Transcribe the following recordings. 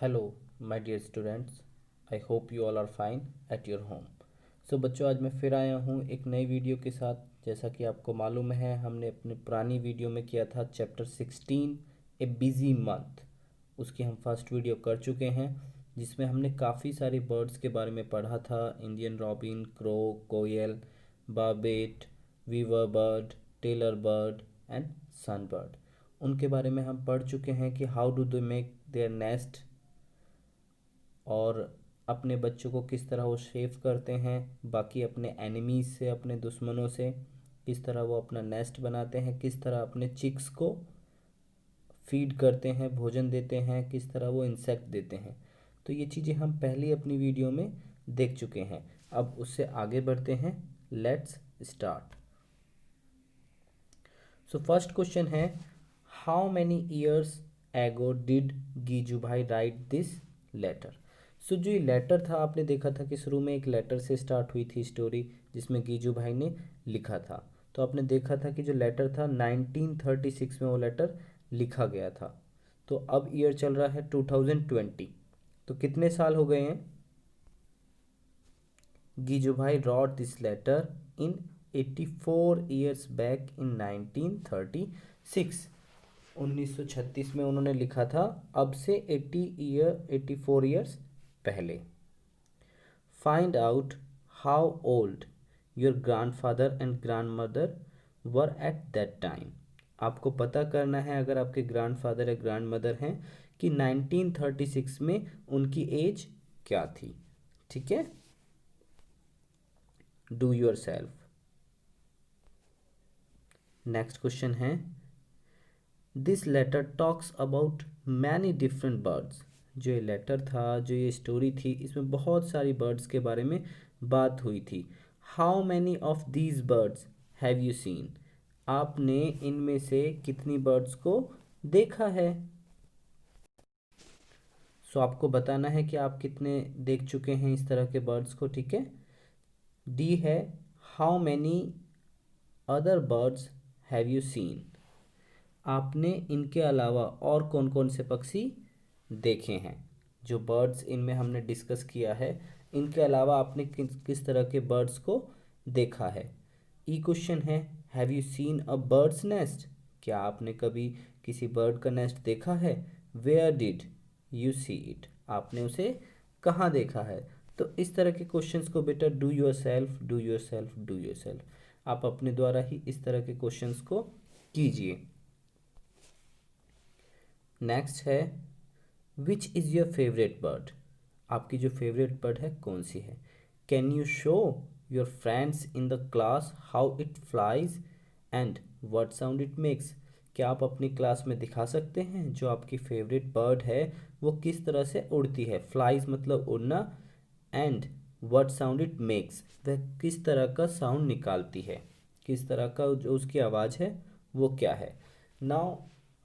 Hello my dear students, I hope you all are fine at your home. So बच्चों, आज मैं फिर आया हूँ एक नई वीडियो के साथ। जैसा कि आपको मालूम है, हमने अपनी पुरानी वीडियो में किया था चैप्टर 16 ए बिजी मंथ। उसकी हम फर्स्ट वीडियो कर चुके हैं, जिसमें हमने काफ़ी सारे बर्ड्स के बारे में पढ़ा था। इंडियन रॉबिन, क्रो, कोयल, बाबेट, weaver bird, tailor bird and sunbird. उनके बारे में हम पढ़ चुके हैं कि how do they make their nest, और अपने बच्चों को किस तरह वो सेव करते हैं बाकी अपने एनिमीज़ से, अपने दुश्मनों से। किस तरह वो अपना नेस्ट बनाते हैं, किस तरह अपने चिक्स को फीड करते हैं, भोजन देते हैं, किस तरह वो इंसेक्ट देते हैं। तो ये चीज़ें हम पहले अपनी वीडियो में देख चुके हैं। अब उससे आगे बढ़ते हैं। Let's start. So first question है, how many years ago did Giju bhai write this letter. सो जो ये लेटर था, आपने देखा था कि शुरू में एक लेटर से स्टार्ट हुई थी स्टोरी, जिसमें गीजू भाई ने लिखा था। तो आपने देखा था कि जो लेटर था 1936 में वो लेटर लिखा गया था। तो अब ईयर चल रहा है 2020। तो कितने साल हो गए हैं? गीजूभाई wrote this letter in 84 years back in 1936। 1936 में उन्होंने लिखा था, अब से 84 ईयर्स पहले। Find out how old your grandfather and grandmother were at that time. आपको पता करना है, अगर आपके ग्रैंडफादर या ग्रैंडमदर हैं, कि 1936 में उनकी एज क्या थी। ठीक है, do yourself. Next question है, this letter talks about many different birds. जो ये लेटर था, जो ये स्टोरी थी, इसमें बहुत सारी बर्ड्स के बारे में बात हुई थी। How many of these birds have you scene. आपने इनमें से कितनी बर्ड्स को देखा है। सो आपको बताना है कि आप कितने देख चुके हैं इस तरह के बर्ड्स को। ठीक है, डी है, how many other birds have you scene. आपने इनके अलावा और कौन कौन से पक्षी देखे हैं। जो बर्ड्स इनमें हमने डिस्कस किया है, इनके अलावा आपने किस किस तरह के बर्ड्स को देखा है। ई क्वेश्चन है, have you seen a birds nest. क्या आपने कभी किसी बर्ड का नेस्ट देखा है। Where did you see it. आपने उसे कहाँ देखा है। तो इस तरह के क्वेश्चंस को बेटा do your self, do your self, do your self. आप अपने द्वारा ही इस तरह के क्वेश्चंस को कीजिए। नेक्स्ट है, which is your favourite bird. आपकी जो फेवरेट बर्ड है कौन सी है। Can you show your friends in the class how it flies and what sound it makes. क्या आप अपनी क्लास में दिखा सकते हैं जो आपकी फेवरेट बर्ड है वो किस तरह से उड़ती है। फ्लाइज मतलब उड़ना, and what sound it makes, वह किस तरह का साउंड निकालती है, किस तरह का जो उसकी आवाज़ है वो क्या है। नाउ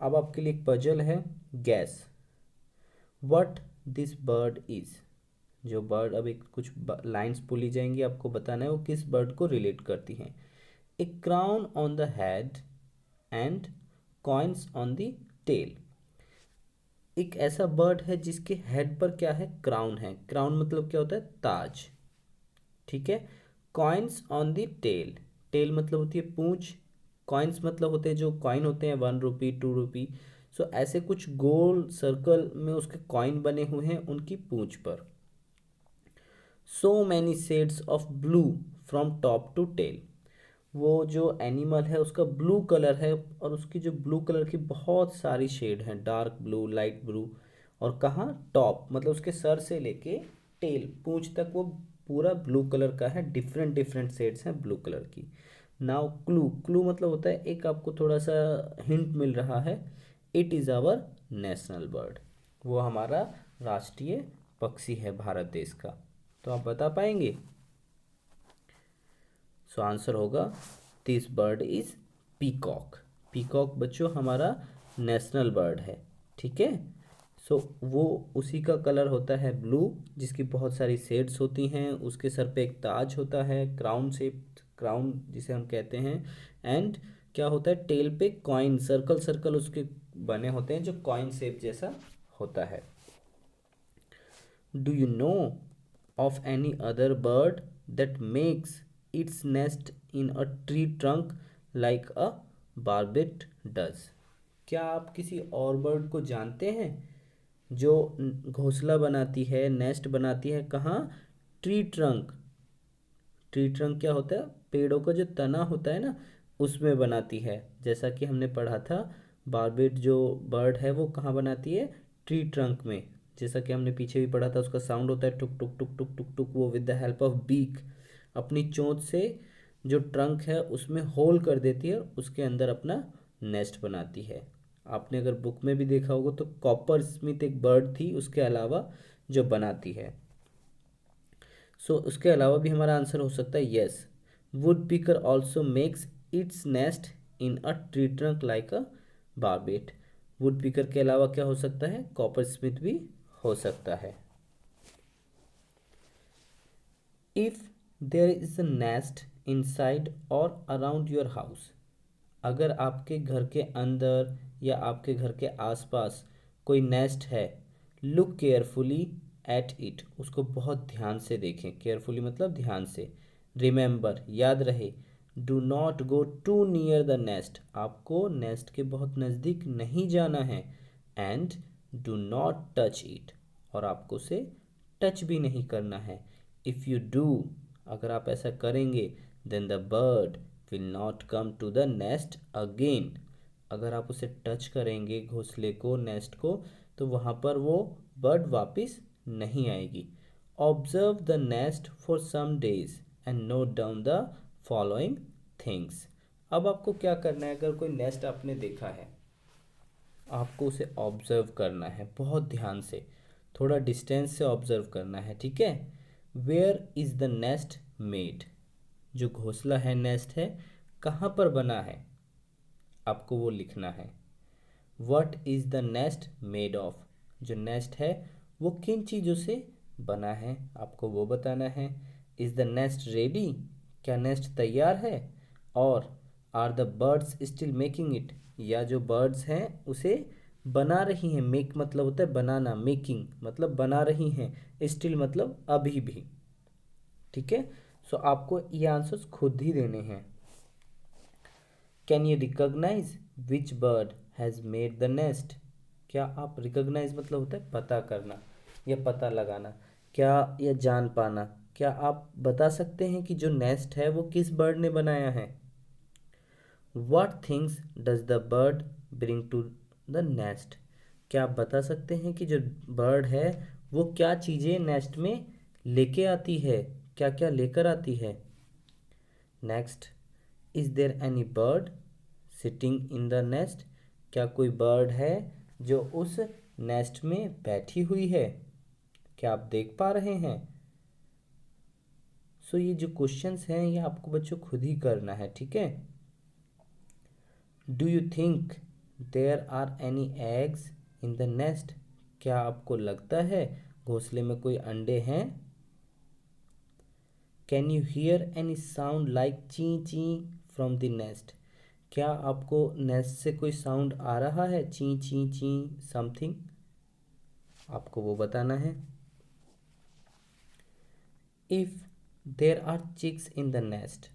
अब आपके लिए एक पजल है, gas what this bird is. जो बर्ड, अभी कुछ लाइंस बोली जाएंगी, आपको बताना है वो किस बर्ड को रिलेट करती हैं। A crown on the head and coins on the tail. एक ऐसा बर्ड है जिसके हेड पर क्या है, क्राउन है। क्राउन मतलब क्या होता है, ताज। ठीक है, coins on the tail, tail मतलब होती है पूंछ, कॉइन्स मतलब होते हैं जो कॉइन होते हैं 1 रुपी 2 रुपी। सो ऐसे कुछ गोल सर्कल में उसके कॉइन बने हुए हैं उनकी पूंछ पर। So many shades of blue from top to tail. वो जो एनिमल है उसका ब्लू कलर है, और उसकी जो ब्लू कलर की बहुत सारी शेड हैं, डार्क ब्लू, लाइट ब्लू। और कहाँ, टॉप मतलब उसके सर से लेके टेल, पूंछ तक वो पूरा ब्लू कलर का है। डिफरेंट डिफरेंट शेड्स हैं ब्लू कलर की। नाउ क्लू, क्लू मतलब होता है एक आपको थोड़ा सा हिंट मिल रहा है। It is our national bird. वो हमारा राष्ट्रीय पक्षी है भारत देश का। तो आप बता पाएंगे। सो आंसर होगा, this bird is peacock. Peacock बच्चों हमारा नेशनल बर्ड है। ठीक है, सो वो उसी का कलर होता है ब्लू, जिसकी बहुत सारी शेड्स होती हैं। उसके सर पे एक ताज होता है, क्राउन शेप, क्राउन जिसे हम कहते हैं। एंड क्या होता है, टेल पे कॉइन, सर्कल सर्कल उसके बने होते हैं जो कॉइन शेप जैसा होता है। Do you know of any other bird that makes its nest in a tree trunk like a barbet does? क्या आप किसी और बर्ड को जानते हैं जो घोंसला बनाती है, नेस्ट बनाती है कहाँ? Tree trunk. ट्री ट्रंक क्या होता है? पेड़ों का जो तना होता है ना, उसमें बनाती है। जैसा कि हमने पढ़ा था, बार्बेट जो बर्ड है वो कहाँ बनाती है? ट्री ट्रंक में। जैसा कि हमने पीछे भी पढ़ा था, उसका साउंड होता है टुक टुक टुक टुक टुक टुक। वो with the help of beak अपनी चोंच से जो ट्रंक है उसमें होल कर देती है, उसके अंदर अपना नेस्ट बनाती है। आपने अगर बुक में भी देखा होगा तो कॉपर स्मिथ एक बर्ड थी उसके अलावा जो बनाती है। उसके अलावा भी हमारा आंसर हो सकता है yes, would picker also makes its nest in a tree trunk like a barbette. Would picker के अलावा क्या हो सकता है? कॉपर स्मिथ भी हो सकता है। If there is a nest inside और अराउंड योर हाउस, अगर आपके घर के अंदर या आपके घर के आसपास कोई नेस्ट है, लुक केयरफुली एट इट, उसको बहुत ध्यान से देखें। केयरफुली मतलब ध्यान से। रिमेंबर, याद रहे, do not go to near the nest, आपको नेस्ट के बहुत नज़दीक नहीं जाना है। And do not touch it, और आपको उसे टच भी नहीं करना है। इफ़ यू डू, अगर आप ऐसा करेंगे, then the bird will not come to the nest again, अगर आप उसे टच करेंगे घोंसले को, नेस्ट को, तो वहाँ पर वो बर्ड वापस नहीं आएगी। Observe the nest for some days and note down the following things. अब आपको क्या करना है? अगर कोई नेस्ट आपने देखा है, आपको उसे ऑब्जर्व करना है बहुत ध्यान से, थोड़ा डिस्टेंस से ऑब्जर्व करना है, ठीक है? Where is the nest made, जो घोंसला है, नेस्ट है, कहाँ पर बना है, आपको वो लिखना है। What is the nest made of, जो नेस्ट है वो किन चीज़ों से बना है, आपको वो बताना है। इज़ द नेस्ट रेडी, क्या नेस्ट तैयार है? और are the birds still making it, या जो बर्ड्स हैं उसे बना रही हैं। मेक मतलब होता है बनाना, मेकिंग मतलब बना रही हैं, स्टिल मतलब अभी भी, ठीक है? आपको ये आंसर्स खुद ही देने हैं। Can you recognise which bird has made the nest, क्या आप रिकॉग्नाइज मतलब होता है पता करना या पता लगाना, क्या या जान पाना, क्या आप बता सकते हैं कि जो नेस्ट है वो किस बर्ड ने बनाया है? What things does the bird bring to the nest, क्या आप बता सकते हैं कि जो बर्ड है वो क्या चीज़ें नेस्ट में लेके आती है, क्या क्या लेकर आती है? Next, is there any bird sitting in the nest, क्या कोई बर्ड है जो उस नेस्ट में बैठी हुई है, क्या आप देख पा रहे हैं? ये जो क्वेश्चंस हैं ये आपको बच्चों खुद ही करना है, ठीक है? Do you think there are any eggs in the nest, क्या आपको लगता है घोंसले में कोई अंडे हैं? Can you hear any sound like ची ची फ्रॉम द नेस्ट, क्या आपको नेस्ट से कोई साउंड आ रहा है, ची ची ची समथिंग, आपको वो बताना है। If there are chicks in the nest,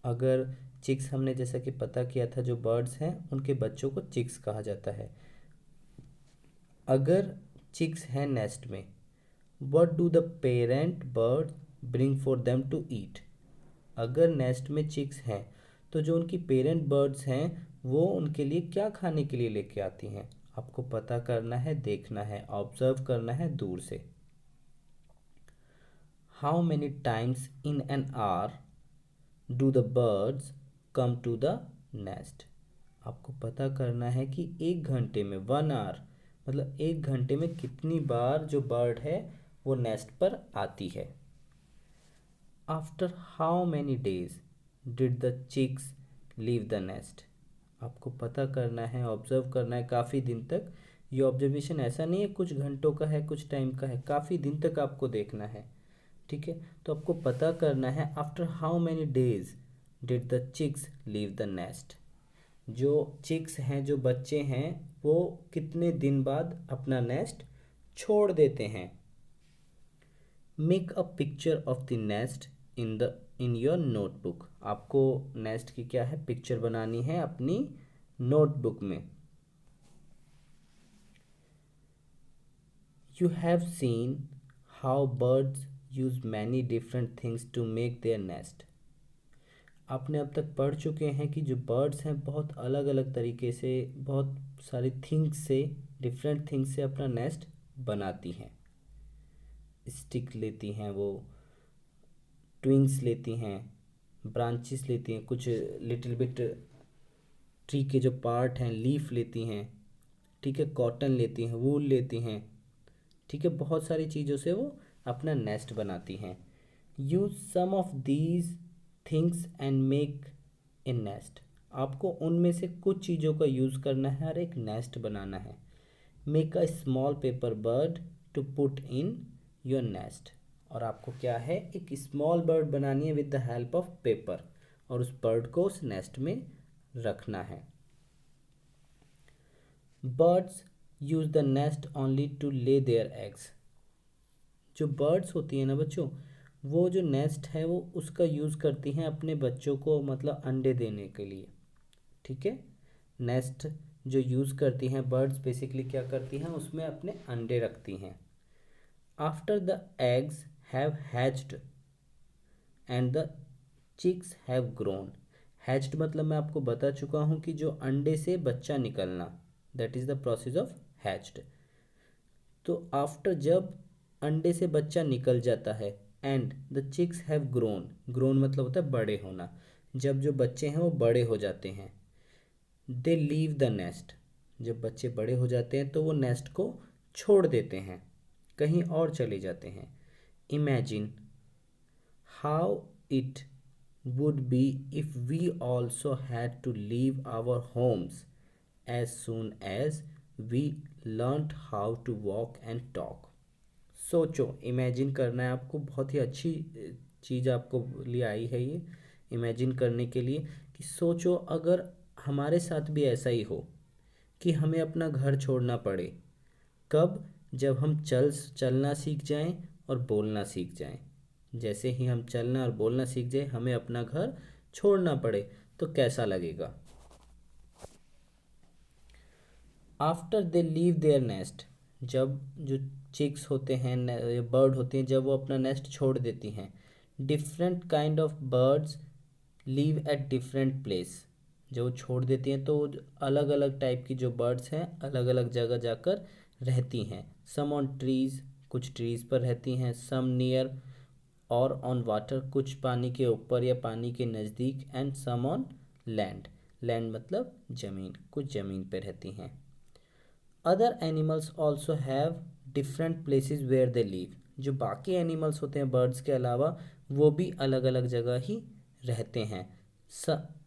अगर चिक्स, हमने जैसा कि पता किया था जो बर्ड्स हैं उनके बच्चों को चिक्स कहा जाता है। अगर चिक्स हैं नेस्ट में, what do the parent bird bring for them to eat, अगर नेस्ट में चिक्स हैं तो जो उनकी पेरेंट बर्ड्स हैं वो उनके लिए क्या खाने के लिए लेके आती हैं, आपको पता करना है, देखना है, ऑब्जर्व करना है दूर से। How many times in an hour do the birds come to the nest, आपको पता करना है कि एक घंटे में, 1 आवर मतलब एक घंटे में कितनी बार जो बर्ड है वो नेस्ट पर आती है। After how many days did the chicks leave the nest, आपको पता करना है, ऑब्जर्व करना है काफ़ी दिन तक। ये ऑब्जर्वेशन ऐसा नहीं है कुछ घंटों का है, कुछ टाइम का है, काफ़ी दिन तक आपको देखना है, ठीक है? तो आपको पता करना है after how many days did the chicks leave the nest, जो चिक्स हैं, जो बच्चे हैं, वो कितने दिन बाद अपना नेस्ट छोड़ देते हैं। Make a picture of the nest in your notebook. आपको नेस्ट की क्या है, पिक्चर बनानी है अपनी नोटबुक में। You have seen how birds use many different things to make their nest. आपने अब तक पढ़ चुके हैं कि जो बर्ड्स हैं बहुत अलग अलग तरीके से, बहुत सारी थिंग्स से, डिफरेंट थिंग्स से अपना नेस्ट बनाती हैं। स्टिक लेती हैं वो, ट्विंग्स लेती हैं, ब्रांचेस लेती हैं, कुछ लिटिल बिट ट्री के जो पार्ट हैं, लीफ लेती हैं, ठीक है, कॉटन लेती हैं, वूल लेती हैं, ठीक है, बहुत सारी चीज़ों से वो अपना नेस्ट बनाती हैं। Use some of these things and make a nest. आपको उनमें से कुछ चीज़ों का यूज़ करना है और एक नेस्ट बनाना है। Make a small paper bird to put in your nest. और आपको क्या है, एक स्मॉल बर्ड बनानी है with the help of paper, और उस बर्ड को उस नेस्ट में रखना है। Birds use the nest only to lay their eggs. जो बर्ड्स होती हैं ना बच्चों, वो जो नेस्ट है वो उसका यूज़ करती हैं अपने बच्चों को, मतलब अंडे देने के लिए, ठीक है। नेस्ट जो यूज़ करती हैं बर्ड्स, बेसिकली क्या करती हैं, उसमें अपने अंडे रखती हैं। After the eggs have hatched and the chicks have grown. Hatched मतलब मैं आपको बता चुका हूँ कि जो अंडे से बच्चा निकलना, that is the process of hatched. तो आफ्टर, जब अंडे से बच्चा निकल जाता है, and the chicks have grown, grown मतलब होता है बड़े होना, जब जो बच्चे हैं वो बड़े हो जाते हैं। दे लीव द नेस्ट, जब बच्चे बड़े हो जाते हैं तो वो नेस्ट को छोड़ देते हैं, कहीं और चले जाते हैं। Imagine how it would be if we also had to leave our homes as soon as we learned how to walk and talk। सोचो, इमेजिन करना है आपको, बहुत ही अच्छी चीज़ आपको लिए आई है ये इमेजिन करने के लिए, कि सोचो अगर हमारे साथ भी ऐसा ही हो कि हमें अपना घर छोड़ना पड़े। कब? जब हम चलना सीख जाएं और बोलना सीख जाएं। जैसे ही हम चलना और बोलना सीख जाए, हमें अपना घर छोड़ना पड़े तो कैसा लगेगा। After they leave their nest, जब जो चिक्स होते हैं, बर्ड होते हैं, जब वो अपना नेस्ट छोड़ देती हैं। Different kind of birds leave at different place. जब वो छोड़ देती हैं तो अलग अलग टाइप की जो बर्ड्स हैं अलग अलग जगह जाकर रहती हैं। सम ऑन ट्रीज़, कुछ ट्रीज़ पर रहती हैं। सम नियर और ऑन वाटर, कुछ पानी के ऊपर या पानी के नज़दीक। And some on land, land मतलब ज़मीन, कुछ ज़मीन पे रहती हैं। Other animals also have different places where they live. जो बाकी एनिमल्स होते हैं बर्ड्स के अलावा, वो भी अलग अलग जगह ही रहते हैं।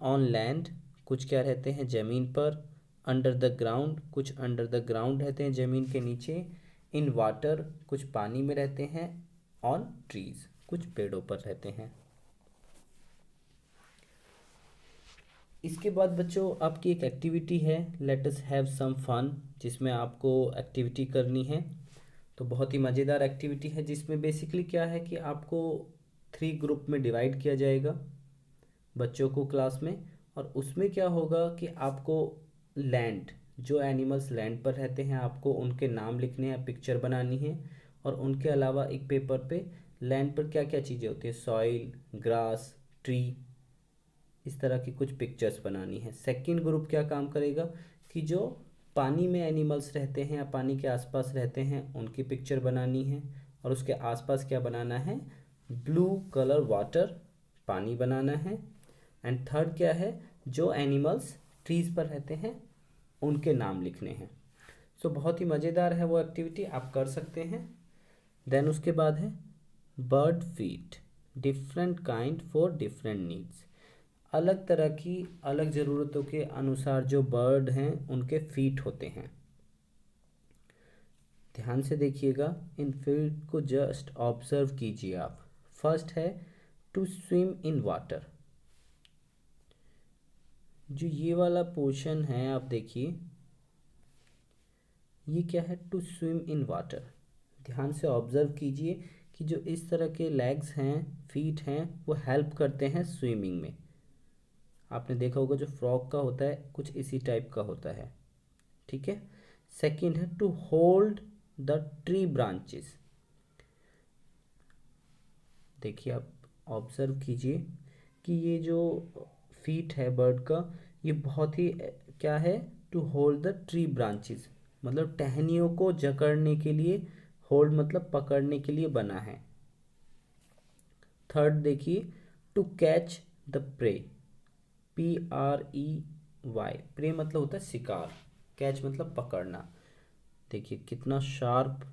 ऑन लैंड, कुछ क्या रहते हैं, ज़मीन पर। अंडर द ग्राउंड, कुछ अंडर द ग्राउंड रहते हैं, ज़मीन के नीचे। इन वाटर, कुछ पानी में रहते हैं। ऑन ट्रीज़, कुछ पेड़ों पर रहते हैं। इसके बाद बच्चों आपकी एक एक्टिविटी है, let us have some fun, जिसमें आपको एक्टिविटी करनी है। तो बहुत ही मज़ेदार एक्टिविटी है, जिसमें बेसिकली क्या है कि आपको 3 ग्रुप में डिवाइड किया जाएगा बच्चों को क्लास में। और उसमें क्या होगा कि आपको लैंड, जो एनिमल्स लैंड पर रहते हैं, आपको उनके नाम लिखने हैं, पिक्चर बनानी है। और उनके अलावा एक पेपर पे लैंड पर क्या क्या चीज़ें होती हैं, सॉइल, ग्रास, ट्री, इस तरह की कुछ पिक्चर्स बनानी है। सेकंड ग्रुप क्या काम करेगा कि जो पानी में एनिमल्स रहते हैं या पानी के आसपास रहते हैं, उनकी पिक्चर बनानी है। और उसके आसपास क्या बनाना है, ब्लू कलर वाटर, पानी बनाना है। एंड थर्ड क्या है, जो एनिमल्स ट्रीज़ पर रहते हैं उनके नाम लिखने हैं। सो बहुत ही मज़ेदार है वो एक्टिविटी, आप कर सकते हैं। देन उसके बाद है bird feet, different kind for different needs. अलग तरह की अलग ज़रूरतों के अनुसार जो बर्ड हैं उनके फीट होते हैं। ध्यान से देखिएगा, इन फीट को जस्ट ऑब्जर्व कीजिए आप। फर्स्ट है टू स्विम इन वाटर। जो ये वाला पोर्शन है आप देखिए, ये क्या है, टू स्विम इन वाटर। ध्यान से ऑब्जर्व कीजिए कि जो इस तरह के लेग्स हैं, फीट हैं, वो हेल्प करते हैं स्विमिंग में। आपने देखा होगा जो फ्रॉग का होता है कुछ इसी टाइप का होता है। ठीक है। सेकंड है to hold the tree branches. देखिए आप ऑब्जर्व कीजिए कि ये जो फीट है बर्ड का, ये बहुत ही क्या है, to hold the tree branches, मतलब टहनियों को जकड़ने के लिए, होल्ड मतलब पकड़ने के लिए बना है। थर्ड देखिए, to catch the prey, PREY, prey मतलब होता है शिकार, कैच मतलब पकड़ना। देखिए कितना शार्प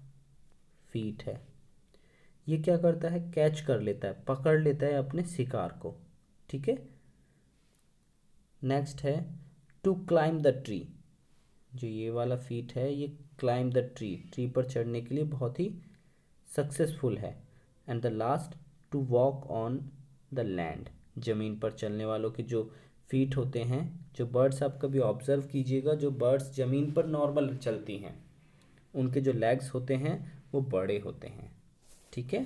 फीट है, ये क्या करता है, कैच कर लेता है, पकड़ लेता है अपने शिकार को। ठीक है। नेक्स्ट है टू क्लाइम द ट्री, जो ये वाला फीट है ये क्लाइम द ट्री, ट्री पर चढ़ने के लिए बहुत ही सक्सेसफुल है। And the last to walk on the land, ज़मीन पर चलने वालों के जो फीट होते हैं, जो बर्ड्स आप कभी ऑब्जर्व कीजिएगा, जो बर्ड्स ज़मीन पर नॉर्मल चलती हैं उनके जो लेग्स होते हैं वो बड़े होते हैं। ठीक है।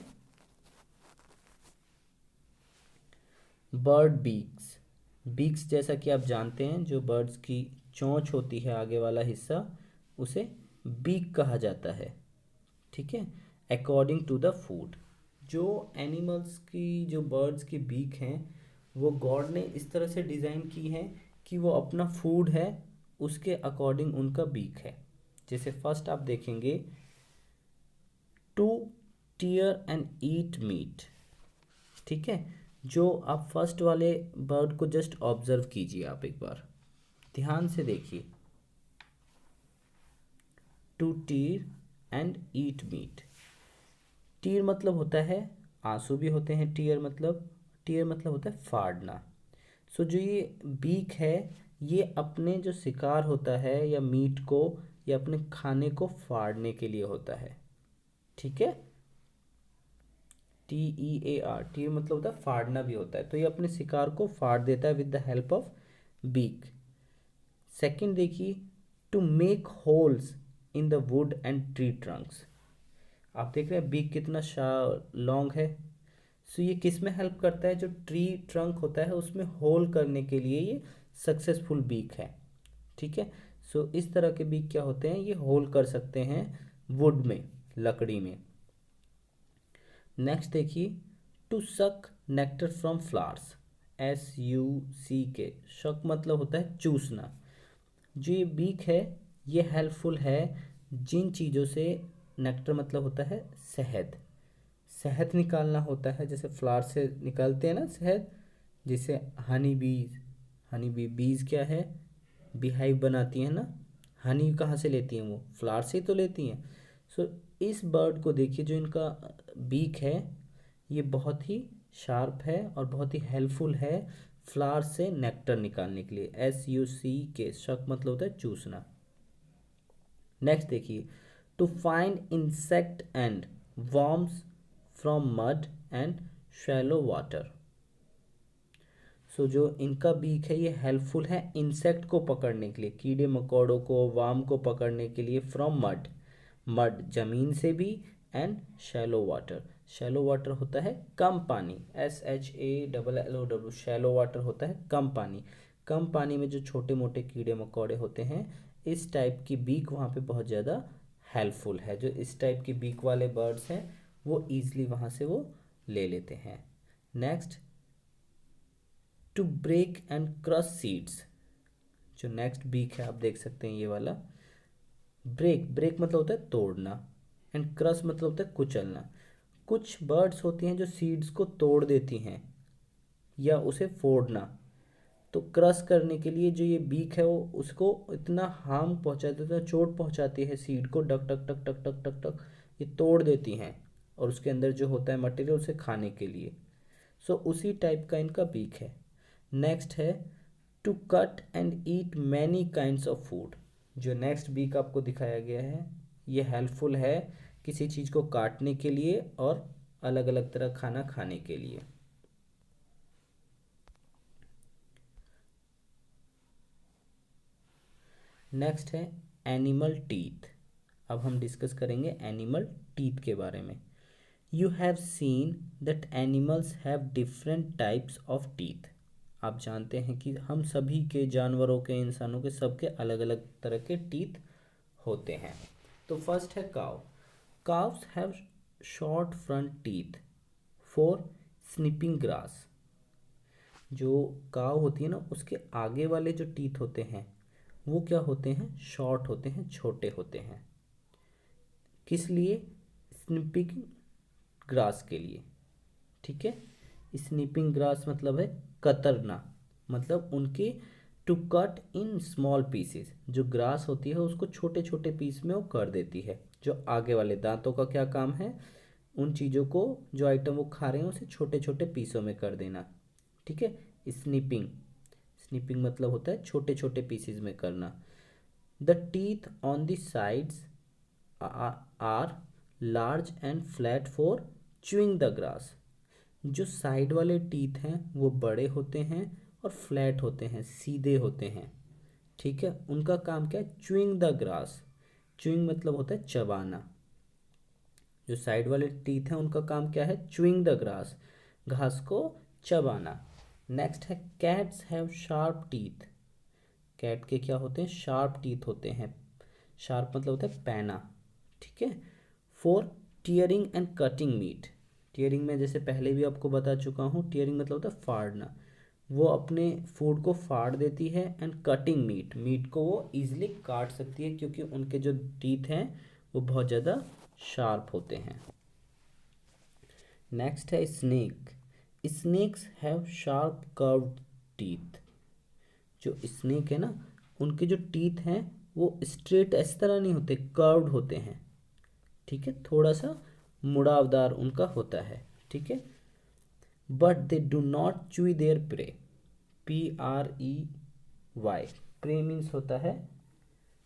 बर्ड बीक्स, बीक्स जैसा कि आप जानते हैं जो बर्ड्स की चोंच होती है आगे वाला हिस्सा, उसे बीक कहा जाता है। ठीक है। अकॉर्डिंग टू द फूड, जो एनिमल्स की, जो बर्ड्स की बीक हैं वो गॉड ने इस तरह से डिज़ाइन की है कि वो अपना फूड है उसके अकॉर्डिंग उनका बीक है। जैसे फर्स्ट आप देखेंगे to tear and eat meat. ठीक है। जो आप फर्स्ट वाले बर्ड को जस्ट ऑब्जर्व कीजिए, आप एक बार ध्यान से देखिए, टू टीर एंड ईट मीट। टीर मतलब होता है, आंसू भी होते हैं टीयर मतलब, टीयर मतलब होता है फाड़ना। सो जो ये बीक है ये अपने जो शिकार होता है या मीट को या अपने खाने को फाड़ने के लिए होता है। ठीक है। TEAR, टीयर मतलब होता है फाड़ना भी होता है, तो ये अपने शिकार को फाड़ देता है with the help of beak. Second देखिए, to make holes in the wood and tree trunks. आप देख रहे हैं बीक कितना लॉन्ग है। सो ये किस में हेल्प करता है, जो ट्री ट्रंक होता है उसमें होल करने के लिए ये सक्सेसफुल बीक है। ठीक है। सो इस तरह के बीक क्या होते हैं, ये होल कर सकते हैं वुड में, लकड़ी में। नेक्स्ट देखिए, टू सक nectar from flowers, SUCK, suck मतलब होता है चूसना। जो ये बीक है ये हेल्पफुल है जिन चीज़ों से, नेक्टर मतलब होता है शहद, शहद निकालना होता है, जैसे फ्लावर से निकालते हैं ना शहद, जिसे हनी बीज, हनी बीज क्या है, बीहाइव बनाती हैं ना। हनी कहाँ से लेती हैं, वो फ्लावर से ही तो लेती हैं। सो इस बर्ड को देखिए, जो इनका बीक है ये बहुत ही शार्प है और बहुत ही हेल्पफुल है फ्लावर से नेक्टर निकालने के लिए। SUCK, शक मतलब होता है चूसना। नेक्स्ट देखिए, to find insect and worms from mud and shallow water. So जो इनका बीक है ये हेल्पफुल है इंसेक्ट को पकड़ने के लिए, कीड़े मकोड़ों को, वार्म को पकड़ने के लिए, फ्रॉम मड, मड जमीन से भी, and shallow water, shallow water होता है कम पानी, SHALLOW, शैलो वाटर होता है कम पानी। कम पानी में जो छोटे मोटे कीड़े मकोड़े होते हैं, इस टाइप की बीक वहाँ पे बहुत ज़्यादा हेल्पफुल है। जो इस टाइप की बीक वाले बर्ड्स हैं वो ईजिली वहाँ से वो ले लेते हैं। Next, to break and crush seeds. जो नेक्स्ट बीक है आप देख सकते हैं ये वाला, ब्रेक, ब्रेक मतलब होता है तोड़ना, एंड क्रश मतलब होता है कुचलना। कुछ बर्ड्स होती हैं जो सीड्स को तोड़ देती हैं या उसे फोड़ना, तो क्रश करने के लिए जो ये बीक है वो उसको इतना हार्म पहुंचा देता है, चोट पहुंचाती है सीड को, डक टक टक टक टक टक टक ये तोड़ देती हैं, और उसके अंदर जो होता है मटेरियल उसे खाने के लिए। सो उसी टाइप का इनका बीक है। नेक्स्ट है to cut and eat many kinds of food. जो नेक्स्ट बीक आपको दिखाया गया है ये हेल्पफुल है किसी चीज़ को काटने के लिए और अलग अलग तरह खाना खाने के लिए। नेक्स्ट है एनिमल टीथ। अब हम डिस्कस करेंगे एनिमल टीथ के बारे में। You have seen that animals have different types of teeth. आप जानते हैं कि हम सभी के, जानवरों के, इंसानों के, सबके अलग अलग तरह के टीथ होते हैं। तो फर्स्ट है काव। Calves have short front teeth for snipping grass. जो काव होती है ना, उसके आगे वाले जो टीथ होते हैं वो क्या होते हैं, शॉर्ट होते हैं, छोटे होते हैं। किस लिए? स्निपिंग ग्रास के लिए। ठीक है, स्निपिंग ग्रास मतलब है कतरना, मतलब उनके to cut in small pieces. जो ग्रास होती है उसको छोटे छोटे पीस में वो कर देती है। जो आगे वाले दांतों का क्या काम है, उन चीज़ों को, जो आइटम वो खा रहे हैं उसे छोटे छोटे पीसों में कर देना। ठीक है, स्निपिंग, स्निपिंग मतलब होता है छोटे छोटे पीसेस में करना। The teeth on the sides are large and flat for chewing the grass. जो साइड वाले टीथ हैं वो बड़े होते हैं और फ्लैट होते हैं, सीधे होते हैं। ठीक है, उनका काम क्या है, च्यूइंग द ग्रास। च्यूइंग मतलब होता है चबाना। जो साइड वाले टीथ हैं उनका काम क्या है, च्यूइंग द ग्रास, घास को चबाना। नेक्स्ट है cats have sharp teeth. Cat के क्या होते हैं, शार्प टीथ होते हैं। शार्प मतलब होता है पैना। ठीक है, for tearing and cutting meat. Tearing में जैसे पहले भी आपको बता चुका हूँ, टीयरिंग मतलब होता है फाड़ना। वो अपने फूड को फाड़ देती है। एंड कटिंग मीट, मीट को वो इजीली काट सकती है क्योंकि उनके जो टीथ हैं वो बहुत ज़्यादा शार्प होते हैं। नेक्स्ट है snake. Snakes have sharp curved teeth. जो स्नेक है ना, उनके जो टीथ हैं वो स्ट्रेट इस तरह नहीं होते, कर्व्ड होते हैं। ठीक है, थोड़ा सा मुड़ावदार उनका होता है। ठीक है, but they do not chew their prey. PREY, prey means होता है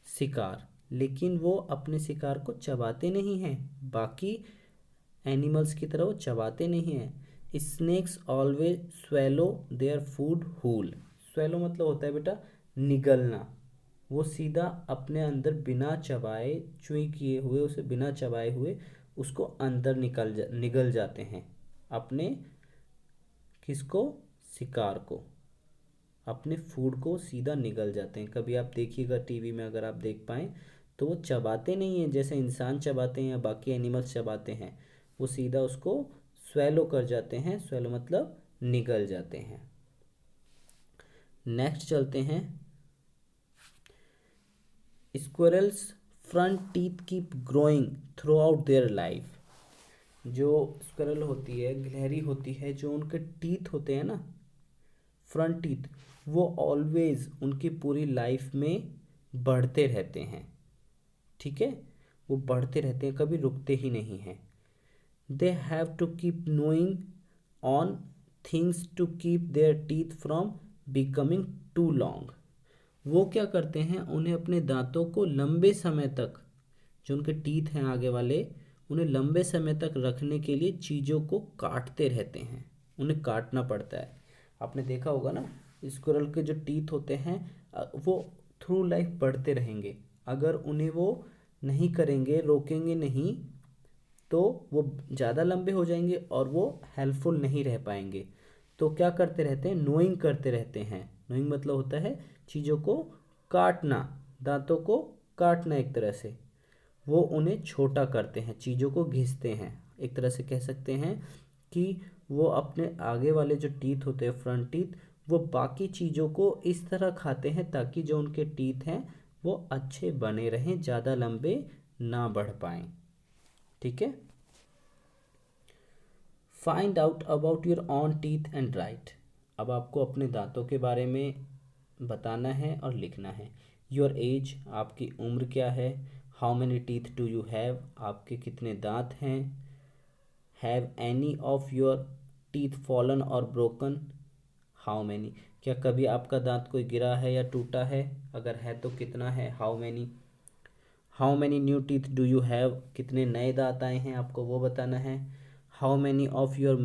शिकार, लेकिन वो अपने शिकार को चबाते नहीं हैं। बाकी एनिमल्स की तरह वो चबाते नहीं हैं। Snakes always swallow their food whole. Swallow मतलब होता है बेटा निगलना। वो सीधा अपने अंदर बिना चबाए, च्युई किए हुए, उसे बिना चबाए हुए उसको अंदर निगल जाते हैं। अपने किसको, शिकार को, अपने फूड को सीधा निगल जाते हैं। कभी आप देखिएगा टीवी में, अगर आप देख पाएँ तो वो चबाते नहीं हैं जैसे इंसान चबाते हैं या बाकी एनिमल्स चबाते हैं। वो सीधा उसको स्वेलो कर जाते हैं। स्वेलो मतलब निगल जाते हैं। नेक्स्ट चलते हैं, squirrels front teeth keep growing through out their life. जो स्क्विरल होती है, गिलहरी होती है, जो उनके टीथ होते हैं ना, फ्रंट टीथ, वो ऑलवेज उनकी पूरी लाइफ में बढ़ते रहते हैं। ठीक है, वो बढ़ते रहते हैं, कभी रुकते ही नहीं हैं। They have to keep gnawing on things to keep their teeth from becoming too long. वो क्या करते हैं, उन्हें अपने दांतों को लंबे समय तक, जो उनके टीथ हैं आगे वाले, उन्हें लंबे समय तक रखने के लिए चीज़ों को काटते रहते हैं। उन्हें काटना पड़ता है। आपने देखा होगा ना, स्क्विरल के जो टीथ होते हैं वो थ्रू लाइफ बढ़ते रहेंगे। अगर उन्हें वो नहीं करेंगे, रोकेंगे नहीं, तो वो ज़्यादा लंबे हो जाएंगे और वो हेल्पफुल नहीं रह पाएंगे। तो क्या करते रहते हैं, नोइंग करते रहते हैं। नोइंग मतलब होता है चीज़ों को काटना, दांतों को काटना एक तरह से। वो उन्हें छोटा करते हैं, चीज़ों को घिसते हैं। एक तरह से कह सकते हैं कि वो अपने आगे वाले जो टीथ होते हैं, फ्रंट टीथ, वो बाकी चीज़ों को इस तरह खाते हैं ताकि जो उनके टीथ हैं वो अच्छे बने रहें, ज़्यादा लंबे ना बढ़ पाएँ। ठीक है, find out about your on teeth and right. अब आपको अपने दांतों के बारे में बताना है और लिखना है। योर एज, आपकी उम्र क्या है। How many teeth do you have, आपके कितने दांत हैं। Have any of your teeth fallen और ब्रोकन। हाउ मैनी, क्या कभी आपका दांत कोई गिरा है या टूटा है, अगर है तो कितना है। How many. How many new teeth do you have, कितने नए दांत आए हैं आपको वो बताना है। How many of your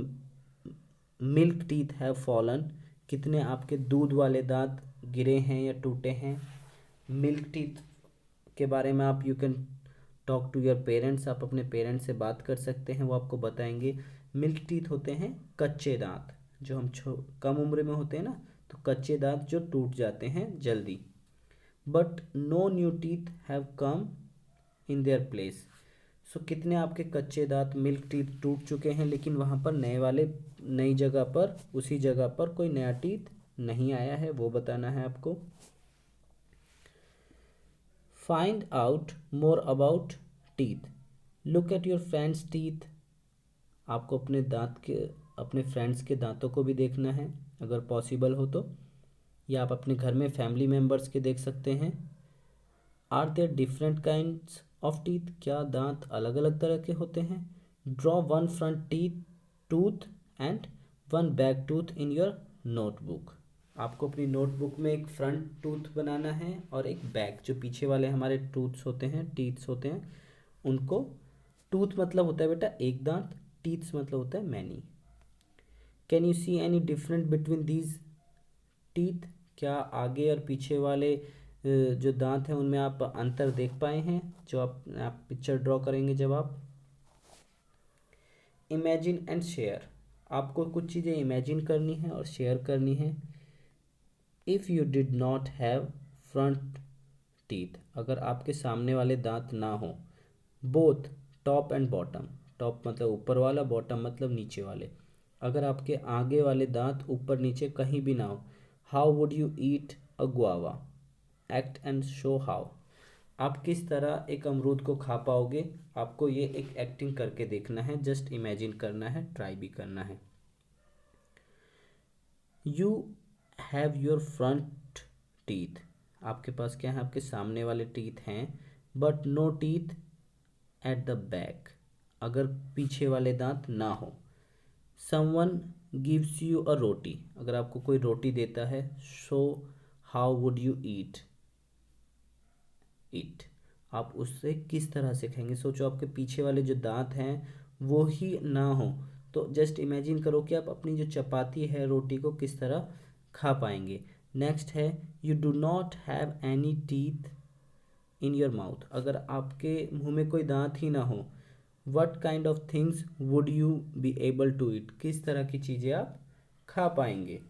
milk teeth have fallen, कितने आपके दूध वाले दांत गिरे हैं या टूटे हैं। मिल्क टीथ के बारे में आप you can talk to your parents, आप अपने पेरेंट्स से बात कर सकते हैं, वो आपको बताएंगे। मिल्क टीथ होते हैं कच्चे दांत, जो हम कम उम्र में होते हैं ना, तो कच्चे दांत जो टूट जाते हैं जल्दी। But no new teeth have come in their place. So कितने आपके कच्चे दांत मिल्क टीथ टूट चुके हैं, लेकिन वहाँ पर नए वाले, नई जगह पर, उसी जगह पर कोई नया टीथ नहीं आया है, वो बताना है आपको। Find out more about teeth, look at your friends teeth. आपको अपने फ्रेंड्स के दांतों को भी देखना है अगर पॉसिबल हो तो, या आप अपने घर में फैमिली मेम्बर्स के देख सकते हैं। Are there different kinds of teeth, क्या दांत अलग अलग तरह के होते हैं। Draw one front teeth tooth and one back tooth in your notebook. आपको अपनी नोटबुक में एक फ्रंट टूथ बनाना है और एक बैक, जो पीछे वाले हमारे टूथ्स होते हैं, टीथ्स होते हैं, उनको, टूथ मतलब होता है बेटा एक दांत, टीथ्स मतलब होता है many. Can you see any different between these teeth, क्या आगे और पीछे वाले जो दांत हैं उनमें आप अंतर देख पाए हैं, जो आप पिक्चर ड्रॉ करेंगे जब आप। इमेजिन एंड शेयर, आपको कुछ चीज़ें इमेजिन करनी है और शेयर करनी है। If you did not have front teeth, अगर आपके सामने वाले दांत ना हो, both top and bottom, top मतलब ऊपर वाला, बॉटम मतलब नीचे वाले, अगर आपके आगे वाले दांत ऊपर नीचे कहीं भी ना हो, how would you eat a guava, act and show how. आप किस तरह एक अमरूद को खा पाओगे, आपको ये एक एक्टिंग करके देखना है, जस्ट इमेजिन करना है, ट्राई भी करना है। You have your front teeth, आपके पास क्या है, आपके सामने वाले टीथ हैं, but no teeth at the back, अगर पीछे वाले दांत ना हो। Someone gives you a roti, अगर आपको कोई रोटी देता है, so how would you eat it, आप उससे किस तरह से खाएंगे। सोचो आपके पीछे वाले जो दांत हैं वो ही ना हो, तो जस्ट इमेजिन करो कि आप अपनी जो चपाती है, रोटी को किस तरह खा पाएंगे। नेक्स्ट है, you do not have any teeth in your mouth, अगर आपके मुंह में कोई दांत ही ना हो, what kind of things would you be able to eat, किस तरह की चीज़ें आप खा पाएंगे।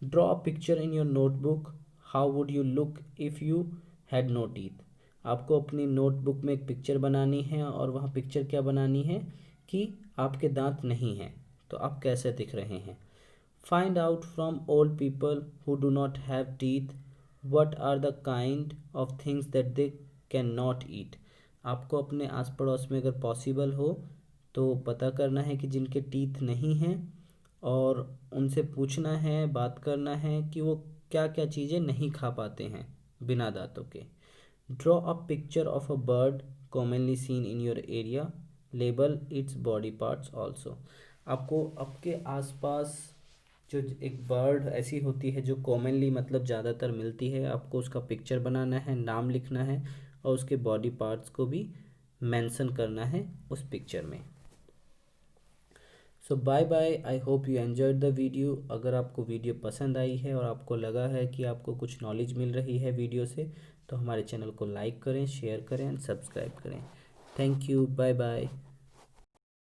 Draw a picture in your notebook, how would you look if you had no teeth, आपको अपनी नोटबुक में एक पिक्चर बनानी है और वहाँ पिक्चर क्या बनानी है कि आपके दांत नहीं हैं, तो आप कैसे दिख रहे हैं। Find out from old people who do not have teeth what are the kind of things that they can not eat, आपको अपने आस पड़ोस में अगर पॉसिबल हो तो पता करना है कि जिनके टीथ नहीं हैं, और उनसे पूछना है, बात करना है कि वो क्या क्या चीज़ें नहीं खा पाते हैं बिना दांतों के। Draw a picture of a bird commonly seen in your area, label its body parts also, आपको आपके आसपास जो एक बर्ड ऐसी होती है जो कॉमनली मतलब ज़्यादातर मिलती है, आपको उसका पिक्चर बनाना है, नाम लिखना है और उसके बॉडी पार्ट्स को भी मेंशन करना है उस पिक्चर में। So bye bye, I hope you enjoyed the video. अगर आपको वीडियो पसंद आई है और आपको लगा है कि आपको कुछ नॉलेज मिल रही है वीडियो से, तो हमारे चैनल को लाइक करें, शेयर करें एंड सब्सक्राइब करें। Thank you, bye bye.